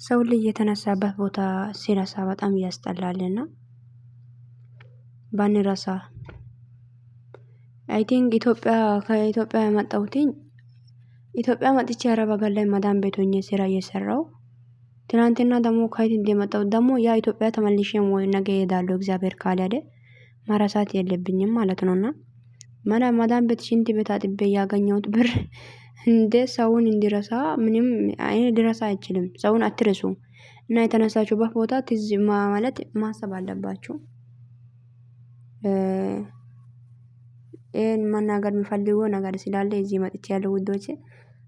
ሰው ልጅ የተነሳበት ቦታ ሲረሳ በጣም ያስጠላልና ባንረሳ አይ ቲንክ ከኢትዮጵያ የመጣሁትኝ ኢትዮጵያ መጥቼ አረብ ሀገር ላይ መዳም ቤት ሆኜ ስራ እየሰራው ትናንትና ደግሞ ከየት እንደመጣሁ ደግሞ ያ ኢትዮጵያ ተመልሼም ወይ ነገ እሄዳለሁ እግዚአብሔር ካለ መረሳት የለብኝም ማለት ነውና መዳም ቤት ሽንት ቤት አጥቤ ያገኘሁት ብር እንደ ሰውን እንዲረሳ ምንም አይነት ሊረሳ አይችልም። ሰውን አትርሱ እና የተነሳችሁበት ቦታ ትዝ ማለት ማሰብ አለባችሁ። ይሄን መናገር የምፈልገው ነገር ስላለ እዚህ መጥቼ ያለው ውዶቼ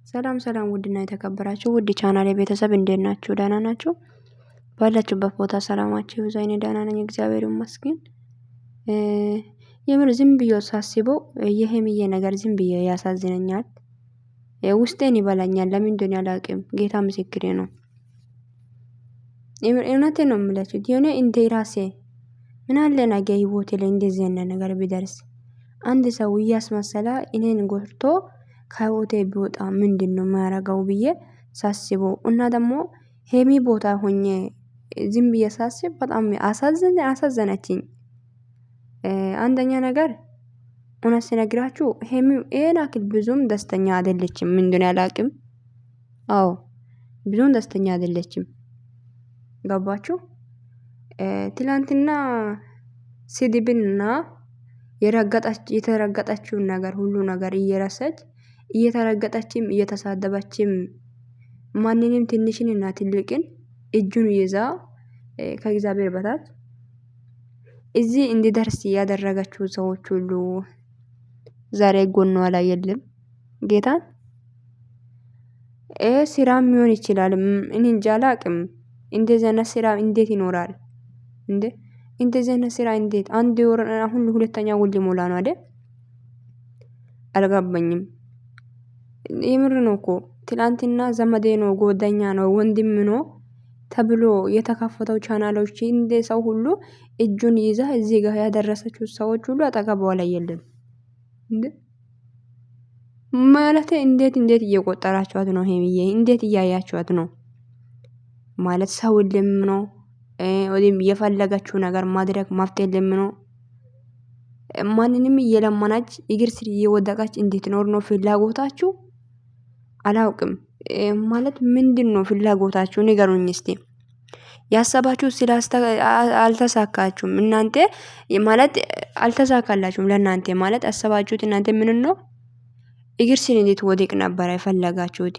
ሰላም ሰላም፣ ውድና የተከበራችሁ ውድ ቻናሌ ቤተሰብ እንዴት ናችሁ? ደህና ናችሁ? ባላችሁበት ቦታ ሰላማችሁ ይብዛ። እኔ ደህና ነኝ እግዚአብሔር ይመስገን። የምር ዝም ብዬ ሳስበው የሄምዬ ነገር ዝም ብዬ ያሳዝነኛል። ውስጤን ይበላኛል። ለምን እንደሆነ አላውቅም። ጌታ ምስክሬ ነው። እውነቴን ነው የምላችሁ። የሆነ እንደ ራሴ ምን አለ ነገ ህይወቴ ላይ እንደዚህ አይነት ነገር ቢደርስ አንድ ሰው እያስመሰለ እኔን ጎርቶ ከህይወቴ ቢወጣ ምንድነው የማያረገው ብዬ ሳስበው እና ደግሞ ሄሚ ቦታ ሆኜ ዝም ብዬ ሳስብ በጣም አሳዘነችኝ። አንደኛ ነገር እውነት ስነግራችሁ ሄሚ ይሄን አክል ብዙም ደስተኛ አይደለችም። ምንድነው አላውቅም። አዎ ብዙም ደስተኛ አይደለችም። ገባችሁ? ትላንትና ስድብና የተረገጠችውን ነገር ሁሉ ነገር እየረሳች እየተረገጠችም እየተሳደበችም ማንንም ትንሽንና ትልቅን እጁን ይዛ ከእግዚአብሔር በታች እዚህ እንዲደርስ ያደረገችው ሰዎች ሁሉ ዛሬ ጎኗ ላይ የለም። ጌታን ስራም ሊሆን ይችላል። እኔ እንጃ አላቅም። እንደዚህ አይነት ስራ እንዴት ይኖራል እንዴ? እንደዚህ አይነት ስራ እንዴት አንድ ወር አሁን ሁለተኛ ወር ሊሞላ ነው አይደል? አልገባኝም። የምር ነው እኮ ትላንትና ዘመዴ ነው ጓደኛ ነው ወንድም ነው ተብሎ የተከፈተው ቻናሎች እንደ ሰው ሁሉ እጁን ይዛ እዚህ ጋር ያደረሰችው ሰዎች ሁሉ አጠገቧ ላይ የለም እንዴ? ማለት እንዴት እየቆጠራችኋት ነው? ሄምዬ እንዴት እያያችኋት ነው? ማለት ሰው ለምኖ ወይም የፈለገችው ነገር ማድረግ መፍትሄ ለምኖ ማንንም እየለመናች እግር ስር እየወደቀች እንድትኖር ነው ፍላጎታችሁ? አላውቅም። ማለት ምንድነው ፍላጎታችሁ? ንገሩኝ እስቲ። ያሰባችሁ አልተሳካችሁም። እናንተ ማለት አልተሳካላችሁም። ለእናንተ ማለት አሰባችሁት እናንተ ምን ነው እግር ስር እንድትወድቅ ነበር የፈለጋችሁት።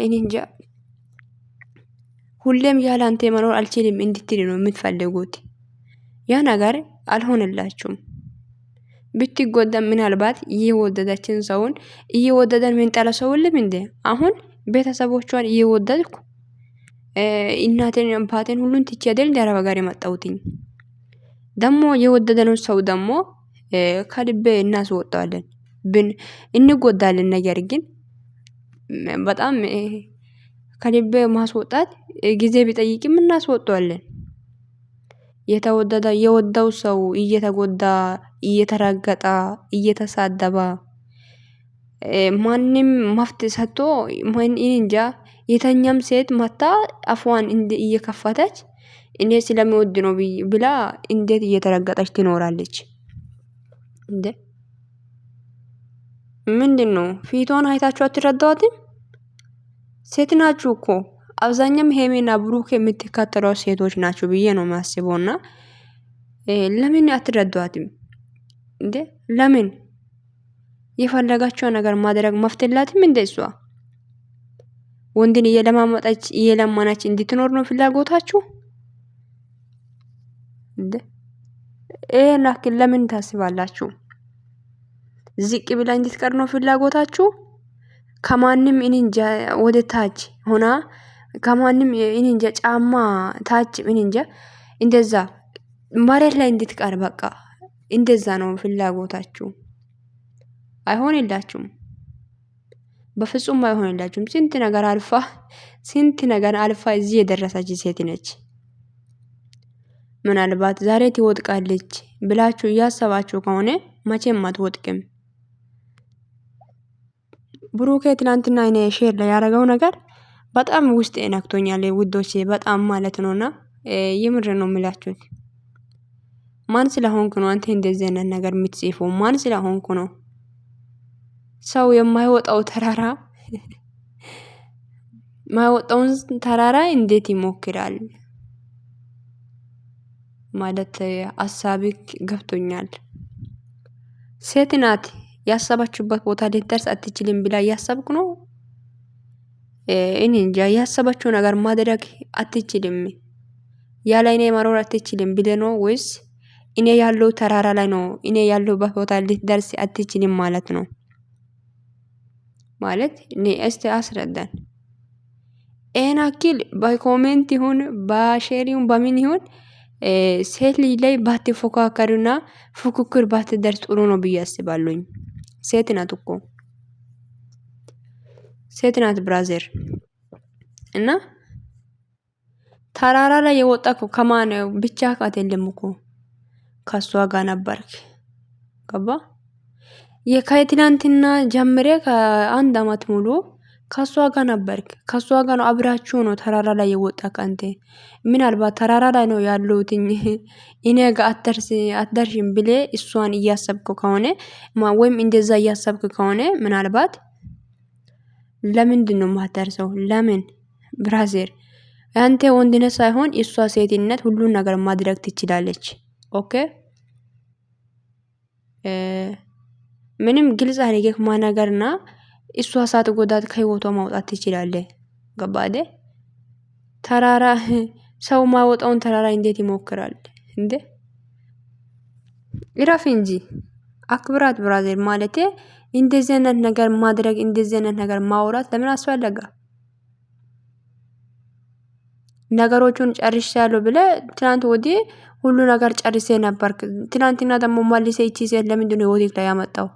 እኔ እንጃ ሁሌም ያለ አንተ መኖር አልችልም እንድትል ነው የምትፈልጉት። ያ ነገር አልሆነላችሁም። ብትጎዳ ምናልባት እየወደደችን ሰውን እየወደደን ምን ጠላ ሰው ልም እንዴ? አሁን ቤተሰቦቿን እየወደድኩ እናቴን አባቴን ሁሉን ትቼ አይደል አረብ ሀገር የመጣሁትኝ። ደግሞ የወደደነው ሰው ደግሞ ከልቤ እናስወጣዋለን እንጎዳለን። ነገር ግን በጣም ከልቤ ማስወጣት ጊዜ ቢጠይቅም እናስወጣዋለን። የወደው ሰው እየተጎዳ እየተረገጠ እየተሳደባ ማንም መፍትሄ ሰጥቶ እኔ እንጃ የተኛም ሴት መታ አፏን እየከፈተች እኔ ስለምወድ ነው ብላ እንዴት እየተረገጠች ትኖራለች እንዴ? ምንድነው? ፊቷን አይታችሁ አትረዳዋትም? ሴት ናችሁ እኮ አብዛኛም ሄሜና ብሩክ የምትከተለው ሴቶች ናቸው ብዬ ነው የማስበውና ለምን አትረዷትም እንዴ? ለምን የፈለጋቸው ነገር ማድረግ መፍትላትም እንደ እሷ ወንድን እየለማመጠች እየለማናች እንድትኖር ነው ፍላጎታችሁ እንዴ? ላኪን ለምን ታስባላችሁ? ዝቅ ብላ እንድትቀር ነው ፍላጎታችሁ? ከማንም እኔ እንጃ ወደ ታች ሆና ከማንም እኔ እንጃ ጫማ ታች እኔ እንጃ እንደዛ መሬት ላይ እንድትቀር በቃ እንደዛ ነው ፍላጎታችሁ። አይሆንላችሁም። በፍጹም አይሆንላችሁም። ስንት ነገር አልፋ እዚህ የደረሰች ሴት ነች። ምናልባት ዛሬ ትወድቃለች ብላችሁ እያሰባችሁ ከሆነ መቼም አትወድቅም። ብሩኬ ትላንትና እኔ ሼር ላይ ያደረገው ነገር በጣም ውስጤ ነክቶኛል ውዶቼ፣ በጣም ማለት ነውና የምር ነው የምላችሁት። ማን ስለሆንኩ ነው አንተ እንደዚህ አይነት ነገር የምትጽፈው? ማን ስለሆንኩ ነው? ሰው የማይወጣው ተራራ ማይወጣውን ተራራ እንዴት ይሞክራል? ማለት አሳቢክ ገብቶኛል። ሴት ናት ያሰባችሁበት ቦታ ልትደርስ አትችልም ብላ እያሰብኩ ነው። እኔ እንጃ ያሰባችሁ ነገር ማድረግ አትችልም፣ ያለ እኔ መኖር አትችልም ብለ ነው ወይስ እኔ ያለው ተራራ ላይ ነው እኔ ያለሁበት ቦታ ልትደርስ አትችልም ማለት ነው? ማለት እኔ እስቲ አስረዳን። ይሄን አክል በኮሜንት ይሁን በሼር ይሁን በምን ይሁን ሴት ልጅ ላይ ባትፎካከሩና ፉክክር ባትደርስ ጥሩ ነው ብዬ አስባለሁኝ። ሴት ናት እኮ ሴት ናት ብራዘር። እና ተራራ ላይ የወጣኩ ከማን ብቻ አይደለም እኮ ከሷ ጋር ነበርክ። ገባ? የከትላንትና ጀምሬ ከአንድ አመት ሙሉ ከሷ ጋር ነበርክ። ከሷ ጋር ነው አብራችሁ ነው ተራራ ላይ የወጣክ አንተ። ምናልባት ተራራ ላይ ነው ያለሁት እኔ ጋር አትደርሽም ብሌ እሷን እያሰብኩ ከሆነ ወይም እንደዛ እያሰብክ ከሆነ ምናልባት ለምንድን ነው የማትደርሰው? ለምን ብራዘር? አንተ ወንድነት ሳይሆን እሷ ሴትነት ሁሉን ነገር ማድረግ ትችላለች። ኦኬ ምንም ግልጽ አድርገህ ማናገርና እሷ ሳትጎዳት ከህይወቷ ማውጣት ትችላለህ። ገባ አይደል? ተራራ ሰው ማወጣውን ተራራ እንዴት ይሞክራል እንዴ? ይራፍ እንጂ አክብራት ብራዘር። ማለቴ እንደዚህ አይነት ነገር ማድረግ እንደዚህ አይነት ነገር ማውራት ለምን አስፈለገ? ነገሮቹን ጨርሻለሁ ብለ ትናንት ወዲህ ሁሉ ነገር ጨርሴ ነበር። ትናንትና ደግሞ መልሴ እቺ ሴት ለምንድን ነው ህይወቴ ላይ ያመጣው?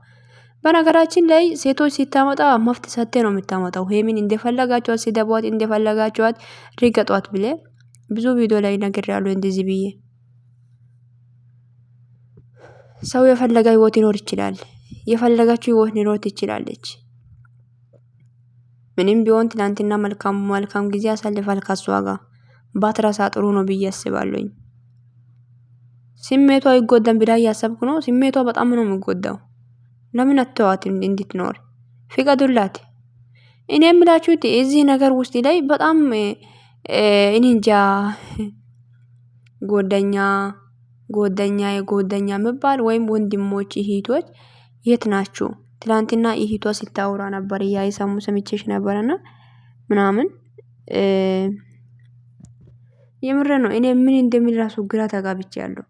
በነገራችን ላይ ሴቶች ሲታመጣ መፍት ሰቴ ነው የምታመጣው። ሄሚን እንደፈለጋችኋት ሲደቧት፣ እንደፈለጋችኋት ሪገጧት ብለ ብዙ ቪዲዮ ላይ ነግሬያለሁ እንደዚህ ብዬ። ሰው የፈለገ ህይወት ይኖር ይችላል። የፈለጋችሁ ህይወት ሊኖር ትችላለች። ምንም ቢሆን ትናንትና መልካም ጊዜ አሳልፋል ከሷ ጋር ባትረሳ ጥሩ ነው ብዬ አስባለሁኝ። ስሜቷ ይጎዳን ብላ እያሰብኩ ነው። ስሜቷ በጣም ነው የሚጎዳው። ለምን አትተዋትም እንድትኖር? ፍቀዱላት። እኔ የምላችሁ እዚህ ነገር ውስጥ ላይ በጣም እኔ እንጃ ጎደኛ የሚባል ወይም ወንድሞች እህቶች የት ናችሁ? ትላንትና እህቷ ስታወራ ነበር እያይሰሙ ሰምቼሽ ነበርና ምናምን የምረ ነው። እኔ ምን እንደሚል ራሱ ግራ ተጋብቻለሁ።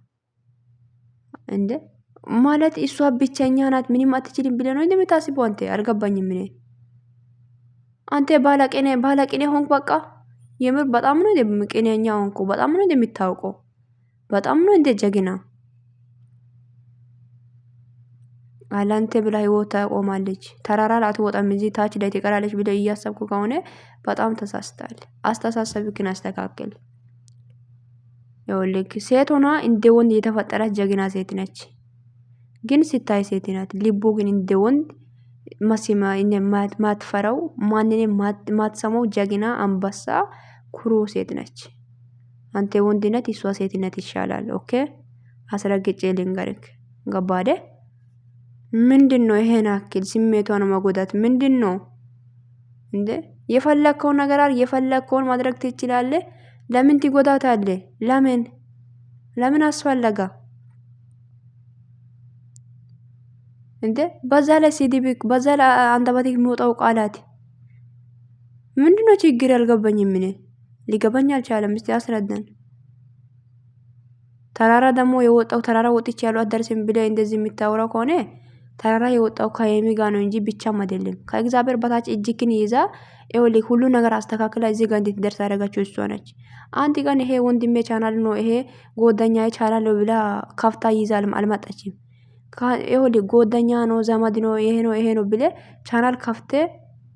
እንደ ማለት እሷ ብቸኛ ናት ምንም አትችልም ብለ ነው እንደምታስበው አንተ? አልገባኝም። ምን አንተ ባለቅኔ ሆንክ በቃ። የምር በጣም ነው ቅኔኛ ሆንኩ። በጣም ነው እንደምታውቀው። በጣም ነው እንደ ጀግና አላንተ ብላ ህይወት ታቆማለች። ተራራ አትወጣም እዚህ ታች ላይ ትቀራለች ብለ እያሰብኩ ከሆነ በጣም ተሳስታል። አስተሳሰብክን አስተካክል። ይኸውልህ ሴት ሆና እንደ ወንድ የተፈጠረች ጀግና ሴት ነች። ግን ሲታይ ሴት ናት። ልቡ ግን እንደ ወንድ ማትፈራው ማንንም ማትሰማው ጀግና አንበሳ ኩሩ ሴት ነች። አንተ ወንድነት እሷ ሴትነት ይሻላል። ኦኬ አስረግጬ ልንገርክ። ገባ አይደል? ምንድነው ይሄን አክል ስሜቷን መጎዳት ምንድነው እንዴ? የፈለከውን ነገር የፈለከውን ማድረግ ትችላለህ። ለምን ትጎዳታለህ? ለምን አስፈለጋ እንዴ? በዛ ላይ ሲዲብክ በዛ ላይ አንደበትህ የሚወጣው ቃላት ምንድነው ችግር? አልገባኝም። ምን ሊገባኝ አልቻለም። እስቲ አስረዳን። ተራራ ደግሞ የወጣው ተራራ ወጥቼ ያለው አደረሰኝ ብለ እንደዚህ የምታወራው ከሆነ ተራራ የወጣው ከየሚ ጋር ነው እንጂ ብቻም አይደለም። ከእግዚአብሔር በታች እጅክን ይዛ ይኸውልህ ሁሉ ነገር አስተካክላ እዚህ ጋር እንድትደርስ ያደረጋችሁ እሷ ነች። አንድ ቀን ይሄ ወንድሜ ቻናል ነው ይሄ ጎደኛዬ ቻናል ነው ብላ ከፍታ ይዛልም አልመጣችም። ይኸውልህ ጎደኛ ነው ዘመድ ነው ይሄ ነው ብለ ቻናል ከፍተ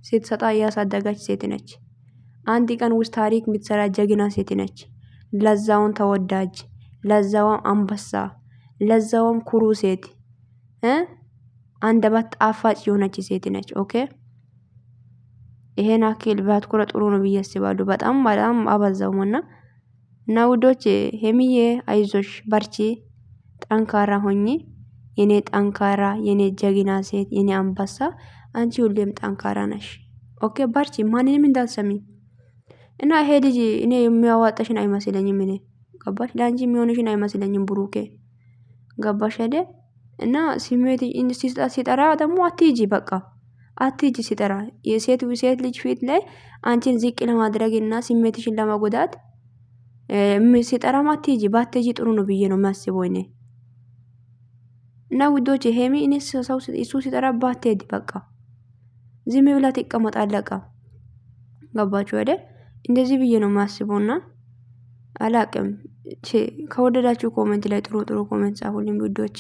ስትሰጣ እያሳደጋች ሴት ነች። አንድ ቀን ውስጥ ታሪክ የምትሰራ ጀግና ሴት ነች። ለዛውን ተወዳጅ፣ ለዛውም አንበሳ፣ ለዛውም ኩሩ ሴት አንደበት ጣፋጭ የሆነች ሴት ነች። ኦኬ ይሄን አክል ባትኮረ ጥሩ ነው ብዬ አስባለሁ። በጣም በጣም አበዛውምና እና ውዶች ሄሚዬ አይዞሽ በርቺ፣ ጠንካራ ሆኚ የኔ ጠንካራ የኔ ጀግና ሴት የኔ አንበሳ አንቺ ሁሌም ጠንካራ ነሽ። ኦኬ በርቺ፣ ማንንም እንዳትሰሚ እና ይሄ ልጅ እኔ የሚያዋጣሽን አይመስለኝም። እኔ ገባሽ? ለአንቺ የሚሆንሽን አይመስለኝም ብሩኬ ገባሽ አይደል? እና ስሜት ሲጠራ ደግሞ አትሂጂ፣ በቃ አትሂጂ ሲጠራ የሴት ልጅ ፊት ላይ አንቺን ዝቅ ለማድረግ እና ስሜትሽን ለመጎዳት ሲጠራም አትሂጂ። ባትሂጂ ጥሩ ነው ብዬ ነው የማስበው እኔ። እና ውዶች ሄሚ እኔ ሰው እሱ ሲጠራ ባትሄድ በቃ ዝም ብላ ትቀመጥ አለቃ። ገባችሁ አይደል? እንደዚህ ብዬ ነው የማስበውና አላቅም። ከወደዳችሁ ኮሜንት ላይ ጥሩ ጥሩ ኮሜንት ጻፉልኝ ውዶቼ።